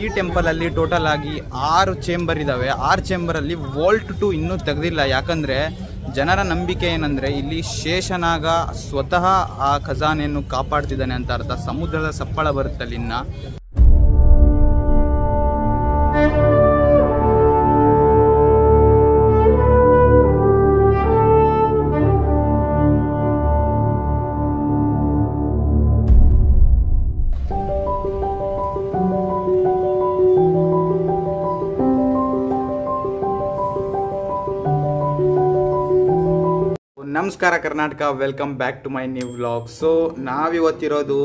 ಈ ಟೆಂಪಲಲ್ಲಿ ಟೋಟಲ್ ಆಗಿ 6 ಚೇಂಬರ್ ಇದ್ದಾವೆ. 6 ಚೇಂಬರಲ್ಲಿ ವೋಲ್ಟ್ 2 ಇನ್ನೂ ತೆಗೆದಿಲ್ಲ. ಯಾಕಂದರೆ ಜನರ ನಂಬಿಕೆ ಏನಂದರೆ ಇಲ್ಲಿ ಶೇಷನಾಗ ಸ್ವತಃ ಆ ಖಜಾನೆಯನ್ನು ಕಾಪಾಡ್ತಿದ್ದಾನೆ ಅಂತ ಅರ್ಥ. ಸಮುದ್ರದ ಸಪ್ಪಳ ಬರುತ್ತಲ್ಲಿ ಇನ್ನು. ನಮಸ್ಕಾರ Karnataka, welcome back to my new vlog. So ನಾವಿವತ್ತಿರೋದು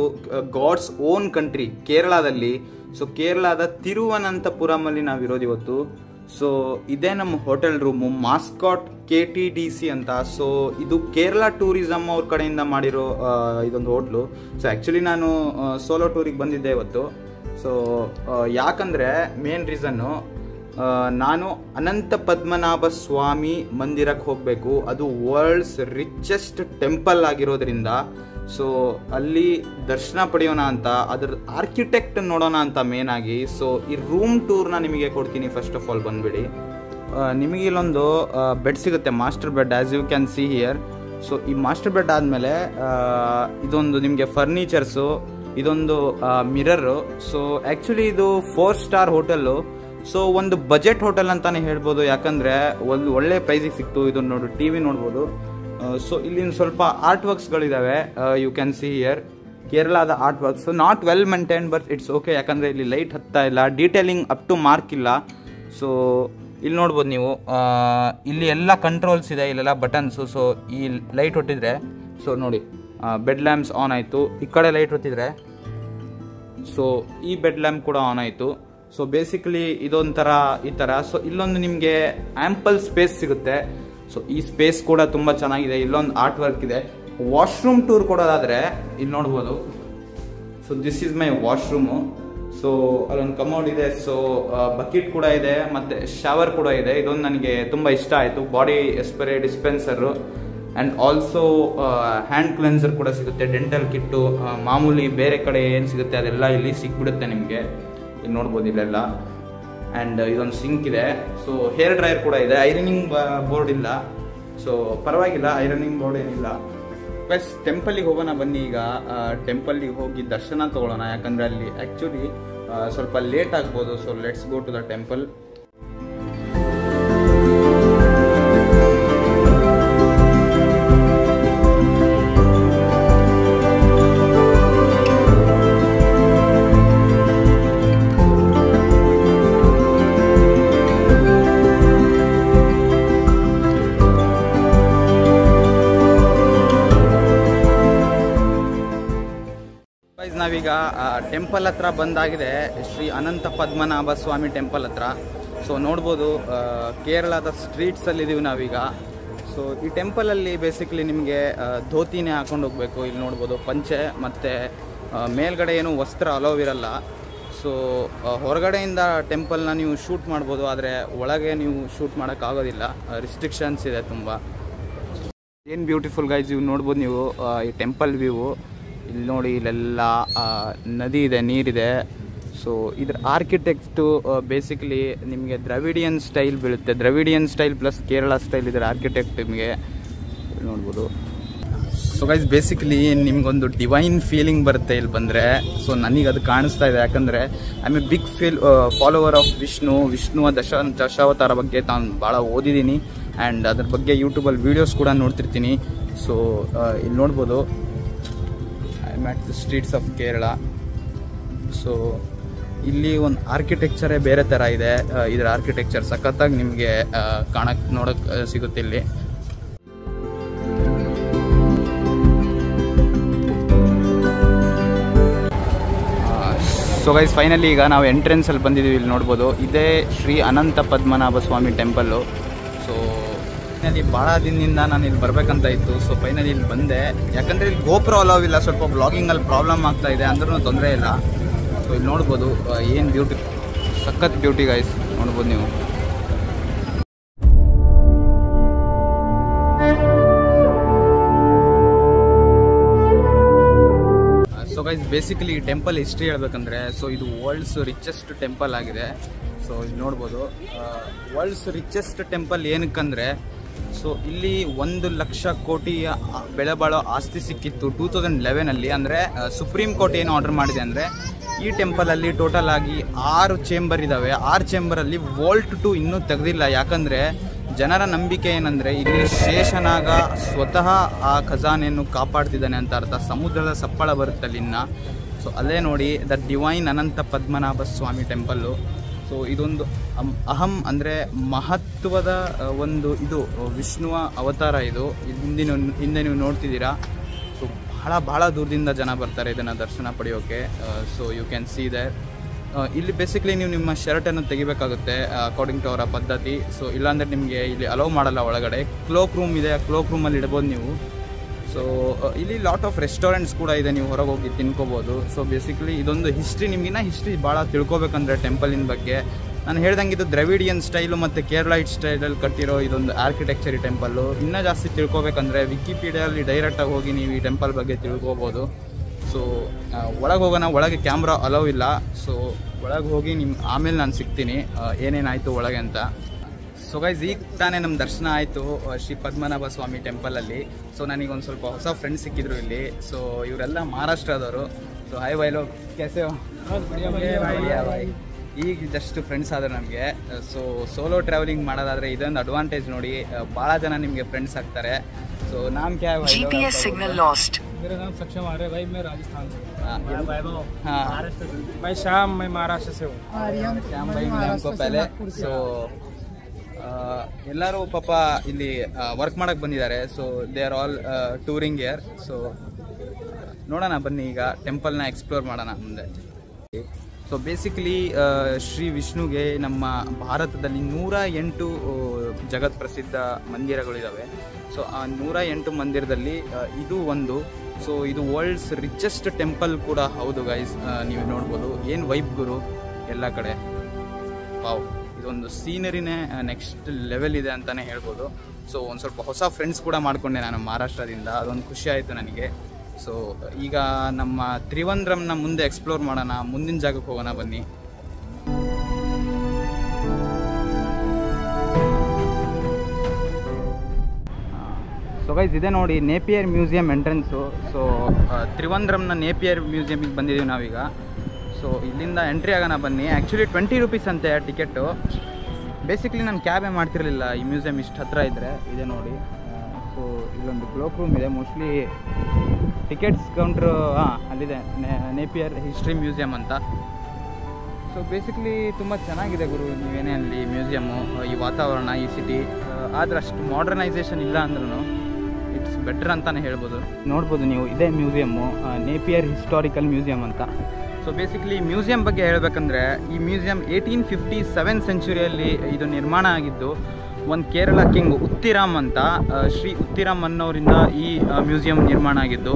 ಗಾಡ್ಸ್ ಓನ್ ಕಂಟ್ರಿ ಕೇರಳದಲ್ಲಿ. ಸೊ ಕೇರಳದ ತಿರುವನಂತಪುರಮಲ್ಲಿ ನಾವಿರೋದು ಇವತ್ತು. ಸೊ ಇದೇ ನಮ್ಮ ಹೋಟೆಲ್ ರೂಮು, ಮಾಸ್ಕಾಟ್ KTDC ಅಂತ. ಸೊ ಇದು ಕೇರಳ ಟೂರಿಸಮ್ ಅವ್ರ ಕಡೆಯಿಂದ ಮಾಡಿರೋ ಇದೊಂದು ಹೋಟ್ಲು. ಸೊ ಆ್ಯಕ್ಚುಲಿ ನಾನು ಸೋಲೋ ಟೂರಿಗೆ ಬಂದಿದ್ದೆ ಇವತ್ತು. ಸೊ ಯಾಕಂದರೆ ಮೇನ್ ರೀಸನ್ನು, ನಾನು ಅನಂತ ಪದ್ಮನಾಭ ಸ್ವಾಮಿ ಮಂದಿರಕ್ಕೆ ಹೋಗಬೇಕು. ಅದು ವರ್ಲ್ಡ್ಸ್ ರಿಚೆಸ್ಟ್ ಟೆಂಪಲ್ ಆಗಿರೋದ್ರಿಂದ ಸೊ ಅಲ್ಲಿ ದರ್ಶನ ಪಡೆಯೋಣ ಅಂತ, ಅದ್ರ ಆರ್ಕಿಟೆಕ್ಟ್ ನೋಡೋಣ ಅಂತ ಮೇನ್ ಆಗಿ. ಸೊ ಈ ರೂಮ್ ಟೂರ್ನ ನಿಮಗೆ ಕೊಡ್ತೀನಿ. ಫಸ್ಟ್ ಆಫ್ ಆಲ್ ಬಂದ್ಬಿಡಿ, ನಿಮಗೆ ಇಲ್ಲೊಂದು ಬೆಡ್ ಸಿಗುತ್ತೆ, master bed, as you can see here. So ಈ ಮಾಸ್ಟರ್ ಬೆಡ್ ಆದಮೇಲೆ ಇದೊಂದು ನಿಮಗೆ ಫರ್ನಿಚರ್ಸು, ಇದೊಂದು ಮಿರರು. ಸೊ ಆ್ಯಕ್ಚುಲಿ ಇದು 4 ಸ್ಟಾರ್ ಹೋಟೆಲ್ಲು. ಸೊ ಒಂದು ಬಜೆಟ್ ಹೋಟೆಲ್ ಅಂತಾನೆ ಹೇಳ್ಬೋದು, ಯಾಕಂದರೆ ಒಂದು ಒಳ್ಳೆ ಪ್ರೈಸಿಗೆ ಸಿಕ್ತು. ಇದನ್ನು ನೋಡಿ, TV ನೋಡ್ಬೋದು. ಸೊ ಇಲ್ಲಿನ ಸ್ವಲ್ಪ ಆರ್ಟ್ ವರ್ಕ್ಸ್ಗಳಿದ್ದಾವೆ, ಯು ಕ್ಯಾನ್ ಸಿ ಹಿಯರ್. ಕೇರಳದ art works not well maintain, but it's okay. ಯಾಕಂದರೆ ಇಲ್ಲಿ ಲೈಟ್ ಹತ್ತಾ ಇಲ್ಲ, ಡೀಟೇಲಿಂಗ್ ಅಪ್ ಟು ಮಾರ್ಕ್ ಇಲ್ಲ. ಸೊ ಇಲ್ಲಿ ನೋಡ್ಬೋದು ನೀವು, ಇಲ್ಲಿ ಎಲ್ಲ ಕಂಟ್ರೋಲ್ಸ್ ಇದೆ, ಇಲ್ಲೆಲ್ಲ ಬಟನ್ಸು. ಸೊ ಈ ಲೈಟ್ ಹೊಟ್ಟಿದ್ರೆ, ಸೊ ನೋಡಿ ಬೆಡ್ ಲ್ಯಾಂಪ್ಸ್ ಆನ್ ಆಯಿತು. ಈ ಕಡೆ ಲೈಟ್ ಹೊತ್ತಿದ್ರೆ ಸೊ ಈ ಬೆಡ್ ಲ್ಯಾಂಪ್ ಕೂಡ ಆನ್ ಆಯಿತು. ಸೊ ಬೇಸಿಕಲಿ ಇದೊಂಥರ ಈ ಥರ. ಸೊ ಇಲ್ಲೊಂದು ನಿಮಗೆ ಆ್ಯಂಪಲ್ ಸ್ಪೇಸ್ ಸಿಗುತ್ತೆ. ಸೊ ಈ ಸ್ಪೇಸ್ ಕೂಡ ತುಂಬ ಚೆನ್ನಾಗಿದೆ. ಇಲ್ಲೊಂದು ಆರ್ಟ್ ವರ್ಕ್ ಇದೆ. ವಾಶ್ರೂಮ್ ಟೂರ್ ಕೊಡೋದಾದರೆ ಇಲ್ಲಿ ನೋಡ್ಬೋದು. So this is my washroom. So ಅಲ್ಲೊಂದು ಕಮೋಡ್ ಇದೆ. ಸೊ ಬಕೆಟ್ ಕೂಡ ಇದೆ, ಮತ್ತು ಶವರ್ ಕೂಡ ಇದೆ. ಇದೊಂದು ನನಗೆ ತುಂಬ ಇಷ್ಟ ಆಯಿತು. Body spray dispenser and also hand cleanser ಕೂಡ ಸಿಗುತ್ತೆ. ಡೆಂಟಲ್ ಕಿಟ್ಟು ಮಾಮೂಲಿ ಬೇರೆ ಕಡೆ ಏನು ಸಿಗುತ್ತೆ ಅದೆಲ್ಲ ಇಲ್ಲಿ ಸಿಕ್ಬಿಡುತ್ತೆ ನಿಮಗೆ. ಇಲ್ಲಿ ನೋಡ್ಬೋದು ಇಲ್ಲೆಲ್ಲ. ಆ್ಯಂಡ್ ಇದೊಂದು ಸಿಂಕ್ ಇದೆ. ಸೊ ಹೇರ್ ಡ್ರೈಯರ್ ಕೂಡ ಇದೆ. ಐರನಿಂಗ್ ಬೋರ್ಡ್ ಇಲ್ಲ, ಸೊ ಪರವಾಗಿಲ್ಲ, ಐರನಿಂಗ್ ಬೋರ್ಡ್ ಏನಿಲ್ಲ. ಪ್ಲಸ್ ಟೆಂಪಲ್ಲಿಗೆ ಹೋಗೋಣ ಬನ್ನಿ. ಈಗ ಟೆಂಪಲ್ಲಿಗೆ ಹೋಗಿ ದರ್ಶನ ತೊಗೊಳ್ಳೋಣ, ಯಾಕಂದರೆ ಅಲ್ಲಿ ಆ್ಯಕ್ಚುಲಿ ಸ್ವಲ್ಪ ಲೇಟ್ ಆಗ್ಬೋದು. So let's go to the temple. ನಾವೀಗ ಟೆಂಪಲ್ ಹತ್ರ ಬಂದಾಗಿದೆ, ಶ್ರೀ ಅನಂತ ಪದ್ಮನಾಭ ಸ್ವಾಮಿ ಟೆಂಪಲ್ ಹತ್ರ. ಸೊ ನೋಡ್ಬೋದು ಕೇರಳದ ಸ್ಟ್ರೀಟ್ಸಲ್ಲಿದ್ದೀವಿ ನಾವೀಗ. ಸೊ ಈ ಟೆಂಪಲಲ್ಲಿ ಬೇಸಿಕಲಿ ನಿಮಗೆ ಧೋತಿನೇ ಹಾಕೊಂಡು ಹೋಗಬೇಕು. ಇಲ್ಲಿ ನೋಡ್ಬೋದು ಪಂಚೆ, ಮತ್ತು ಮೇಲ್ಗಡೆ ಏನು ವಸ್ತ್ರ ಅಲೋವ್ ಇರಲ್ಲ. ಸೊ ಹೊರಗಡೆಯಿಂದ ಟೆಂಪಲ್ನ ನೀವು ಶೂಟ್ ಮಾಡ್ಬೋದು, ಆದರೆ ಒಳಗೆ ನೀವು ಶೂಟ್ ಮಾಡೋಕ್ಕಾಗೋದಿಲ್ಲ, ರಿಸ್ಟ್ರಿಕ್ಷನ್ಸ್ ಇದೆ ತುಂಬ. ಏನು ಬ್ಯೂಟಿಫುಲ್ ಗೈಸ್, ಇವು ನೋಡ್ಬೋದು ನೀವು ಈ ಟೆಂಪಲ್ ವ್ಯೂ. ಇಲ್ಲಿ ನೋಡಿ, ಇಲ್ಲೆಲ್ಲ ನದಿ ಇದೆ, ನೀರಿದೆ. ಸೊ ಇದ್ರ ಆರ್ಕಿಟೆಕ್ಟು ಬೇಸಿಕಲಿ ನಿಮಗೆ ದ್ರವಿಡಿಯನ್ ಸ್ಟೈಲ್ ಬೀಳುತ್ತೆ. Dravidian style plus Kerala style ಇದರ ಆರ್ಕಿಟೆಕ್ಟ್ ನಿಮಗೆ ನೋಡ್ಬೋದು. ಸೊ ಗೈಸ್ ಬೇಸಿಕಲಿ ನಿಮಗೊಂದು ಡಿವೈನ್ ಫೀಲಿಂಗ್ ಬರುತ್ತೆ ಇಲ್ಲಿ ಬಂದರೆ. ಸೊ ನನಗೆ ಅದು ಕಾಣಿಸ್ತಾ ಇದೆ, ಯಾಕಂದರೆ I am a big follower of ವಿಷ್ಣುವ ದಶಾವತಾರ ಬಗ್ಗೆ ನಾನು ಭಾಳ ಓದಿದ್ದೀನಿ. ಆ್ಯಂಡ್ ಅದ್ರ ಬಗ್ಗೆ ಯೂಟ್ಯೂಬಲ್ಲಿ ವೀಡಿಯೋಸ್ ಕೂಡ ನೋಡ್ತಿರ್ತೀನಿ. ಸೊ ಇಲ್ಲಿ ನೋಡ್ಬೋದು, at the streets of Kerala. So ಇಲ್ಲಿ ಒಂದು ಆರ್ಕಿಟೆಕ್ಚರೇ ಬೇರೆ ಥರ ಇದೆ. ಇದರ ಆರ್ಕಿಟೆಕ್ಚರ್ ಸಖತ್ತಾಗಿ ನಿಮಗೆ ನೋಡೋಕ್ಕೆ ಸಿಗುತ್ತೆ ಇಲ್ಲಿ. ಸೊ ಗೈಸ್ ಫೈನಲಿ ಈಗ ನಾವು ಎಂಟ್ರೆನ್ಸಲ್ಲಿ ಬಂದಿದ್ದೀವಿ. ಇಲ್ಲಿ ನೋಡ್ಬೋದು, ಇದೇ Shri Ananta Padmanabha Swamy temple. So finally ಭಾಳ ದಿನದಿಂದ ನಾನು ಇಲ್ಲಿ ಬರಬೇಕಂತ ಇತ್ತು. ಸೊ ಫೈನಲಿ ಇಲ್ಲಿ ಬಂದೆ, ಯಾಕಂದರೆ ಇಲ್ಲಿ ಗೋಪುರ ಅಲೋವ್ ಇಲ್ಲ, ಸ್ವಲ್ಪ ಬ್ಲಾಗಿಂಗಲ್ಲಿ ಪ್ರಾಬ್ಲಮ್ ಆಗ್ತಾ ಇದೆ, ಅಂದ್ರೂ ತೊಂದರೆ ಇಲ್ಲ. ಸೊ ಇಲ್ಲಿ ನೋಡ್ಬೋದು ಏನು ಬ್ಯೂಟಿ, ಸಖತ್ ಬ್ಯೂಟಿ ಗೈಸ್, ನೋಡ್ಬೋದು ನೀವು. ಸೊ ಗೈಸ್ ಬೇಸಿಕಲಿ ಈ ಟೆಂಪಲ್ ಹಿಸ್ಟ್ರಿ ಹೇಳ್ಬೇಕಂದ್ರೆ, ಸೊ ಇದು ವರ್ಲ್ಡ್ಸ್ ರಿಚೆಸ್ಟ್ ಟೆಂಪಲ್ ಆಗಿದೆ. ಸೊ ಇಲ್ಲಿ ನೋಡ್ಬೋದು, ವರ್ಲ್ಡ್ಸ್ ರಿಚೆಸ್ಟ್ ಟೆಂಪಲ್ ಏನಕ್ಕಂದರೆ, ಸೊ ಇಲ್ಲಿ 1,00,000 ಕೋಟಿಯ ಬೆಲೆ ಬಾಳೋ ಆಸ್ತಿ ಸಿಕ್ಕಿತ್ತು 2011ಅಲ್ಲಿ. ಅಂದರೆ ಸುಪ್ರೀಂ ಕೋರ್ಟ್ ಏನು ಆರ್ಡರ್ ಮಾಡಿದೆ ಅಂದರೆ, ಈ ಟೆಂಪಲಲ್ಲಿ ಟೋಟಲ್ ಆಗಿ 6 ಚೇಂಬರ್ ಇದ್ದಾವೆ. 6 ಚೇಂಬರಲ್ಲಿ ವೋಲ್ಟ್ 2 ಇನ್ನೂ ತೆಗೆದಿಲ್ಲ. ಯಾಕಂದರೆ ಜನರ ನಂಬಿಕೆ ಏನಂದರೆ, ಇಲ್ಲಿ ಶೇಷನಾಗ ಸ್ವತಃ ಆ ಖಜಾನೆಯನ್ನು ಕಾಪಾಡ್ತಿದ್ದಾನೆ ಅಂತ ಅರ್ಥ. ಸಮುದ್ರದ ಸಪ್ಪಳ ಬರುತ್ತೆ ಅಲ್ಲಿನ್ನ. ಸೊ ಅಲ್ಲೇ ನೋಡಿ, the divine Ananta Padmanabha Swamy temple. So ಇದೊಂದು ಅಂದರೆ ಮಹತ್ವದ ಒಂದು ಇದು ವಿಷ್ಣುವ ಅವತಾರ. ಇದು ಹಿಂದೆ ನೀವು ನೋಡ್ತಿದ್ದೀರಾ. ಸೊ ಭಾಳ ದೂರದಿಂದ ಜನ ಬರ್ತಾರೆ ಇದನ್ನು ದರ್ಶನ ಪಡೆಯೋಕ್ಕೆ. So you can see there. ಇಲ್ಲಿ ಬೇಸಿಕ್ಲಿ ನೀವು ನಿಮ್ಮ ಶರ್ಟನ್ನು ತೆಗಿಬೇಕಾಗುತ್ತೆ ಅಕಾರ್ಡಿಂಗ್ ಟು ಅವರ ಪದ್ಧತಿ. ಸೊ ಇಲ್ಲಾಂದರೆ ನಿಮಗೆ ಇಲ್ಲಿ ಅಲೌ ಮಾಡಲ್ಲ ಒಳಗಡೆ. ಕ್ಲೋಕ್ ರೂಮ್ ಇದೆ, ಕ್ಲೋಕ್ ರೂಮಲ್ಲಿ ಇಡ್ಬೋದು ನೀವು. ಸೊ ಇಲ್ಲಿ ಲಾಟ್ ಆಫ್ ರೆಸ್ಟೋರೆಂಟ್ಸ್ ಕೂಡ ಇದೆ, ನೀವು ಹೊರಗೆ ಹೋಗಿ ತಿನ್ಕೋಬೋದು. ಸೊ ಬೇಸಿಕಲಿ ಇದೊಂದು ಹಿಸ್ಟ್ರಿ, ನಿಮಗಿನ್ನ ಹಿಸ್ಟ್ರಿ ಭಾಳ ತಿಳ್ಕೊಬೇಕಂದ್ರೆ ಟೆಂಪಲಿನ ಬಗ್ಗೆ, ನಾನು ಹೇಳ್ದಂಗೆ ಇದು ದ್ರವಿಡಿಯನ್ ಸ್ಟೈಲು ಮತ್ತು ಕೇರಳೈಟ್ ಸ್ಟೈಲಲ್ಲಿ ಕಟ್ಟಿರೋ ಇದೊಂದು ಆರ್ಕಿಟೆಕ್ಚರಿ ಟೆಂಪಲ್ಲು. ಇನ್ನೂ ಜಾಸ್ತಿ ತಿಳ್ಕೊಬೇಕಂದ್ರೆ ವಿಕಿಪೀಡಿಯಲ್ಲಿ ಡೈರೆಕ್ಟಾಗಿ ಹೋಗಿ ನೀವು ಈ ಟೆಂಪಲ್ ಬಗ್ಗೆ ತಿಳ್ಕೊಬೋದು. ಸೊ ಒಳಗೆ ಹೋಗೋಣ. ಒಳಗೆ ಕ್ಯಾಮ್ರಾ ಅಲೌ ಇಲ್ಲ. ಸೊ ಒಳಗೆ ಹೋಗಿ ಆಮೇಲೆ ನಾನು ಸಿಗ್ತೀನಿ ಏನೇನಾಯಿತು ಒಳಗೆ ಅಂತ. ಸೊ ಗೈಸ್, ಈಗ ತಾನೇ ನಮ್ಮ ದರ್ಶನ ಆಯಿತು ಶ್ರೀ ಪದ್ಮನಾಭ ಸ್ವಾಮಿ ಟೆಂಪಲಲ್ಲಿ. ಸೊ ನನಗೆ ಒಂದು ಸ್ವಲ್ಪ ಹೊಸ ಫ್ರೆಂಡ್ಸ್ ಸಿಕ್ಕಿದ್ರು ಇಲ್ಲಿ. ಸೊ ಇವರೆಲ್ಲ ಮಹಾರಾಷ್ಟ್ರದವರು. ಸೊ ಹಾಯ್ ಬೈಲೋ, कैसे हो? ಈಗ ಜಸ್ಟ್ ಫ್ರೆಂಡ್ಸ್ ಆದರು ನಮಗೆ. ಸೊ ಸೋಲೋ ಟ್ರಾವೆಲಿಂಗ್ ಮಾಡೋದಾದರೆ ಇದೊಂದು ಅಡ್ವಾಂಟೇಜ್ ನೋಡಿ, ಭಾಳ ಜನ ನಿಮಗೆ ಫ್ರೆಂಡ್ಸ್ ಆಗ್ತಾರೆ. ಸೊ नाम क्या है भाई? GPS signal lost. मेरा नाम सक्षम आर्य भाई, मैं राजस्थान से। हाँ भाई श्याम, मैं महाराष्ट्र से हूँ। श्याम भाई मिले हमको पहले। ಸೊ ಎಲ್ಲರೂ ಪಾಪ ಇಲ್ಲಿ ವರ್ಕ್ ಮಾಡಕ್ಕೆ ಬಂದಿದ್ದಾರೆ. So they are all touring year. So ನೋಡೋಣ ಬನ್ನಿ, ಈಗ ಟೆಂಪಲ್ನ ಎಕ್ಸ್ಪ್ಲೋರ್ ಮಾಡೋಣ ಮುಂದೆ. ಸೊ ಬೇಸಿಕಲಿ ಶ್ರೀ ವಿಷ್ಣುಗೆ ನಮ್ಮ ಭಾರತದಲ್ಲಿ 108 ಜಗತ್ ಪ್ರಸಿದ್ಧ ಮಂದಿರಗಳಿದ್ದಾವೆ. ಸೊ ಆ 108 ಮಂದಿರದಲ್ಲಿ ಇದು ಒಂದು. ಸೊ ಇದು ವರ್ಲ್ಡ್ಸ್ ರಿಚೆಸ್ಟ್ ಟೆಂಪಲ್ ಕೂಡ ಹೌದು ಗೈಸ್. ನೀವು ನೋಡ್ಬೋದು ಏನು ವೈಬ್ ಗುರು ಎಲ್ಲ ಕಡೆ. ವಾವ್, ಇದೊಂದು ಸೀನರಿನೇ ನೆಕ್ಸ್ಟ್ ಲೆವೆಲ್ ಇದೆ ಅಂತಲೇ ಹೇಳ್ಬೋದು. ಸೊ ಒಂದು ಸ್ವಲ್ಪ ಹೊಸ ಫ್ರೆಂಡ್ಸ್ ಕೂಡ ಮಾಡಿಕೊಂಡೆ ನಾನು ಮಹಾರಾಷ್ಟ್ರದಿಂದ, ಅದೊಂದು ಖುಷಿ ಆಯಿತು ನನಗೆ. ಸೊ ಈಗ ನಮ್ಮ ತ್ರಿವಂದ್ರಮ್ನ ಮುಂದೆ ಎಕ್ಸ್ಪ್ಲೋರ್ ಮಾಡೋಣ, ಮುಂದಿನ ಜಾಗಕ್ಕೆ ಹೋಗೋಣ ಬನ್ನಿ. ಸೊ ಗೈಸ್, ಇದೆ ನೋಡಿ ನೇಪಿಯರ್ ಮ್ಯೂಸಿಯಂ ಎಂಟ್ರೆನ್ಸು. ಸೊ ತ್ರಿವಂದ್ರಮ್ನ ನೇಪಿಯರ್ ಮ್ಯೂಸಿಯಮಿಗೆ ಬಂದಿದ್ದೀವಿ ನಾವೀಗ. ಸೊ ಇಲ್ಲಿಂದ ಎಂಟ್ರಿ ಆಗೋಣ ಬನ್ನಿ. ಆ್ಯಕ್ಚುಲಿ 20 ರೂಪೀಸ್ ಅಂತೆ ಟಿಕೆಟು. ಬೇಸಿಕ್ಲಿ ನಾನು ಕ್ಯಾಬೇ ಮಾಡ್ತಿರಲಿಲ್ಲ, ಈ ಮ್ಯೂಸಿಯಂ ಇಷ್ಟು ಹತ್ತಿರ ಇದ್ದರೆ. ಇದೆ ನೋಡಿ. ಸೊ ಇಲ್ಲೊಂದು ಕ್ಲೋಕ್ ರೂಮ್ ಇದೆ, ಮೋಸ್ಟ್ಲಿ ಟಿಕೆಟ್ಸ್ ಕೌಂಟ್ರು. ಅಲ್ಲಿದೆ ನೇಪಿಯರ್ ಹಿಸ್ಟ್ರಿ ಮ್ಯೂಸಿಯಂ ಅಂತ. ಸೊ ಬೇಸಿಕ್ಲಿ ತುಂಬ ಚೆನ್ನಾಗಿದೆ ಗುರು, ನೀವೇನೇ ಅಲ್ಲಿ ಮ್ಯೂಸಿಯಮ್ಮು, ಈ ವಾತಾವರಣ, ಈ ಸಿಟಿ. ಆದರೆ ಅಷ್ಟು ಮಾಡರ್ನೈಸೇಷನ್ ಇಲ್ಲ ಅಂದ್ರೂ ಇಟ್ಸ್ ಬೆಟರ್ ಅಂತಲೇ ಹೇಳ್ಬೋದು. ನೋಡ್ಬೋದು ನೀವು, ಇದೇ ಮ್ಯೂಸಿಯಮ್ಮು, ನೇಪಿಯರ್ ಹಿಸ್ಟಾರಿಕಲ್ ಮ್ಯೂಸಿಯಂ ಅಂತ. ಸೊ ಬೇಸಿಕ್ಲಿ ಮ್ಯೂಸಿಯಂ ಬಗ್ಗೆ ಹೇಳಬೇಕಂದ್ರೆ, ಈ ಮ್ಯೂಸಿಯಂ 1857 ಸೆಂಚುರಿಯಲ್ಲಿ ಇದು ನಿರ್ಮಾಣ ಆಗಿದ್ದು. ಒಂದು ಕೇರಳ ಕಿಂಗ್ ಉತ್ತಿರಾಮ್ ಅಂತ, ಶ್ರೀ ಉತ್ತಿರಾಮ್ ಅನ್ನೋರಿಂದ ಈ ಮ್ಯೂಸಿಯಂ ನಿರ್ಮಾಣ ಆಗಿದ್ದು.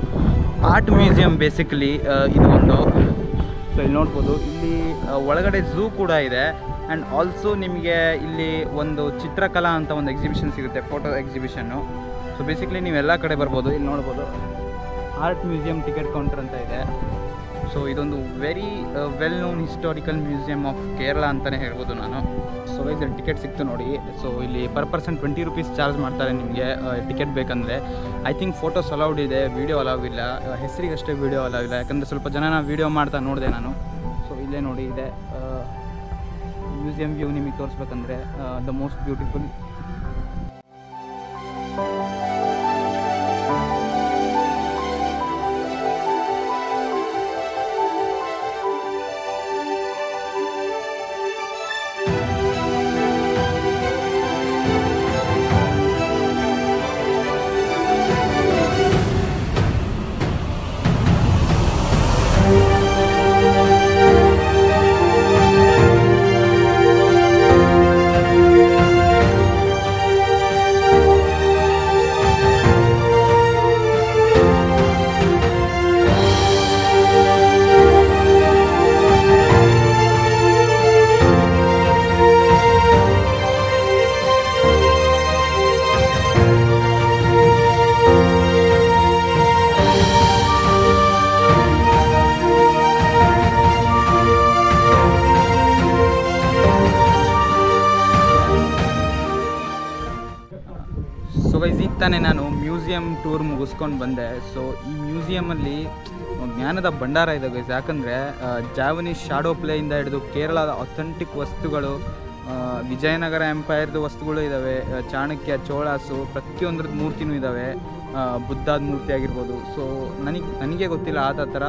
ಆರ್ಟ್ ಮ್ಯೂಸಿಯಂ ಬೇಸಿಕಲಿ ಇದು ಒಂದು. ಸೊ ಇಲ್ಲಿ ನೋಡ್ಬೋದು, ಇಲ್ಲಿ ಒಳಗಡೆ ಝೂ ಕೂಡ ಇದೆ. ಆ್ಯಂಡ್ ಆಲ್ಸೋ ನಿಮಗೆ ಇಲ್ಲಿ ಒಂದು ಚಿತ್ರಕಲಾ ಅಂತ ಒಂದು ಎಕ್ಸಿಬಿಷನ್ ಸಿಗುತ್ತೆ, ಫೋಟೋ ಎಕ್ಸಿಬಿಷನ್ನು. ಸೊ ಬೇಸಿಕ್ಲಿ ನೀವೆಲ್ಲ ಕಡೆ ಬರ್ಬೋದು. ಇಲ್ಲಿ ನೋಡ್ಬೋದು ಆರ್ಟ್ ಮ್ಯೂಸಿಯಂ ಟಿಕೆಟ್ ಕೌಂಟರ್ ಅಂತ ಇದೆ. ಸೊ ಇದೊಂದು very well known historical museum of Kerala ಅಂತಲೇ ಹೇಳ್ಬೋದು ನಾನು. ಸೊ ಇದರ ಟಿಕೆಟ್ ಸಿಕ್ತು ನೋಡಿ. ಸೊ ಇಲ್ಲಿ ಪರ್ ಪರ್ಸನ್ 20 ರೂಪೀಸ್ ಚಾರ್ಜ್ ಮಾಡ್ತಾರೆ ನಿಮಗೆ ಟಿಕೆಟ್ ಬೇಕಂದರೆ. ಐ ಥಿಂಕ್ ಫೋಟೋಸ್ ಅಲೌಡ್ ಇದೆ, ವೀಡಿಯೋ ಅಲೌವ್ ಇಲ್ಲ. ಹೆಸರಿಗಷ್ಟೇ ವೀಡಿಯೋ ಅಲೌವ್ ಇಲ್ಲ, ಯಾಕಂದರೆ ಸ್ವಲ್ಪ ಜನ ವೀಡಿಯೋ ಮಾಡ್ತಾ ನೋಡಿದೆ ನಾನು. ಸೊ ಇಲ್ಲೇ ನೋಡಿ ಇದೆ ಮ್ಯೂಸಿಯಂ ವ್ಯೂ. ನಿಮಗೆ ತೋರಿಸ್ಬೇಕಂದ್ರೆ ದ ಮೋಸ್ಟ್ ಬ್ಯೂಟಿಫುಲ್. ತಾನೇ ನಾನು ಮ್ಯೂಸಿಯಂ ಟೂರ್ ಮುಗಿಸ್ಕೊಂಡು ಬಂದೆ. ಸೊ ಈ ಮ್ಯೂಸಿಯಮಲ್ಲಿ ಜ್ಞಾನದ ಭಂಡಾರ ಇದೆ ಗೈಸ್. ಯಾಕಂದರೆ ಜಾವನೀಸ್ ಶಾಡೋ ಪ್ಲೇಯಿಂದ ಹಿಡಿದು ಕೇರಳದ ಅಥೆಂಟಿಕ್ ವಸ್ತುಗಳು, ವಿಜಯನಗರ ಎಂಪೈರ್ದು ವಸ್ತುಗಳು ಇದ್ದಾವೆ, ಚಾಣಕ್ಯ, ಚೋಳಾಸು, ಪ್ರತಿಯೊಂದ್ರದ್ದು ಮೂರ್ತಿನೂ ಇದ್ದಾವೆ, ಬುದ್ಧಾದ ಮೂರ್ತಿ ಆಗಿರ್ಬೋದು. ಸೊ ನನಗೆ ಗೊತ್ತಿಲ್ಲ ಆ ಥರ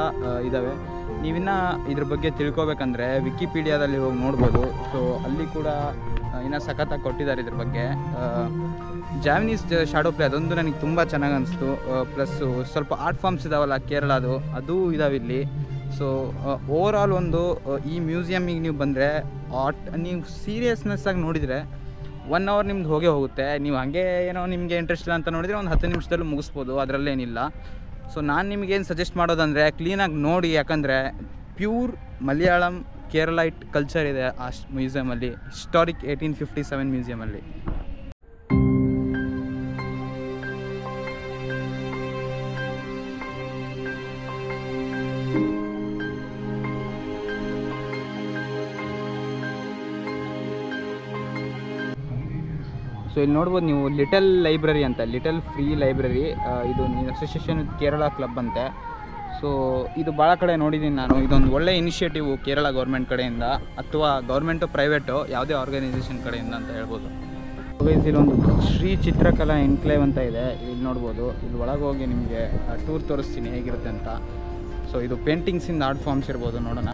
ಇದ್ದಾವೆ. ನೀವಿನ್ನು ಇದ್ರ ಬಗ್ಗೆ ತಿಳ್ಕೊಬೇಕಂದ್ರೆ ವಿಕಿಪೀಡಿಯಾದಲ್ಲಿ ಹೋಗಿ ನೋಡ್ಬೋದು. ಸೊ ಅಲ್ಲಿ ಕೂಡ ಇನ್ನೂ ಸಖತ್ತಾಗಿ ಕೊಟ್ಟಿದ್ದಾರೆ ಇದ್ರ ಬಗ್ಗೆ. ಜಾವನೀಸ್ ಶಾಡೋ ಪ್ಲೇ ಅದೊಂದು ನನಗೆ ತುಂಬ ಚೆನ್ನಾಗಿ ಅನಿಸ್ತು. ಪ್ಲಸ್ಸು ಸ್ವಲ್ಪ ಆರ್ಟ್ ಫಾರ್ಮ್ಸ್ ಇದಾವಲ್ಲ ಕೇರಳದು, ಅದು ಇದಾವೆ ಇಲ್ಲಿ. ಸೊ ಓವರಾಲ್ ಒಂದು ಈ ಮ್ಯೂಸಿಯಮ್ಮಿಗೆ ನೀವು ಬಂದರೆ ನೀವು ಸೀರಿಯಸ್ನೆಸ್ ಆಗಿ ನೋಡಿದರೆ 1 hour ನಿಮ್ದು ಹೋಗುತ್ತೆ. ನೀವು ಹಾಗೆ ಏನೋ ನಿಮಗೆ ಇಂಟ್ರೆಸ್ಟ್ ಇಲ್ಲ ಅಂತ ನೋಡಿದರೆ ಒಂದು 10 ನಿಮಿಷದಲ್ಲೂ ಮುಗಿಸ್ಬೋದು, ಅದರಲ್ಲೇನಿಲ್ಲ. ಸೊ ನಾನು ನಿಮಗೇನು ಸಜೆಸ್ಟ್ ಮಾಡೋದಂದರೆ ಕ್ಲೀನಾಗಿ ನೋಡಿ, ಯಾಕಂದರೆ ಪ್ಯೂರ್ ಮಲಯಾಳಂ ಕೇರಳೈಟ್ ಕಲ್ಚರ್ ಇದೆ ಆ ಮ್ಯೂಸಿಯಮಲ್ಲಿ, ಹಿಸ್ಟಾರಿಕ್ 1857 ಮ್ಯೂಸಿಯಮಲ್ಲಿ. ಸೊ ಇಲ್ಲಿ ನೋಡ್ಬೋದು ನೀವು ಲಿಟಲ್ ಲೈಬ್ರರಿ ಅಂತ, ಲಿಟಲ್ ಫ್ರೀ ಲೈಬ್ರರಿ. ಇದು ಅಸೋಸಿಯೇಷನ್ ವಿತ್ ಕೇರಳ ಕ್ಲಬ್ ಅಂತೆ. ಸೊ ಇದು ಭಾಳ ಕಡೆ ನೋಡಿದ್ದೀನಿ ನಾನು. ಇದೊಂದು ಒಳ್ಳೆ ಇನಿಷಿಯೇಟಿವ್ ಕೇರಳ ಗೌರ್ಮೆಂಟ್ ಕಡೆಯಿಂದ, ಅಥವಾ ಗೌರ್ಮೆಂಟು ಪ್ರೈವೇಟು ಯಾವುದೇ ಆರ್ಗನೈಸೇಷನ್ ಕಡೆಯಿಂದ ಅಂತ ಹೇಳ್ಬೋದು. ಇಲ್ಲೊಂದು ಶ್ರೀ ಚಿತ್ರಕಲಾ ಎನ್ಕ್ಲೇವ್ ಅಂತ ಇದೆ, ಇಲ್ಲಿ ನೋಡ್ಬೋದು. ಇಲ್ಲಿ ಒಳಗೆ ಹೋಗಿ ನಿಮಗೆ ಟೂರ್ ತೋರಿಸ್ತೀನಿ ಹೇಗಿರುತ್ತೆ ಅಂತ. ಸೊ ಇದು ಪೇಂಟಿಂಗ್ಸಿಂದ ಆರ್ಟ್ ಫಾರ್ಮ್ಸ್ ಇರ್ಬೋದು, ನೋಡೋಣ.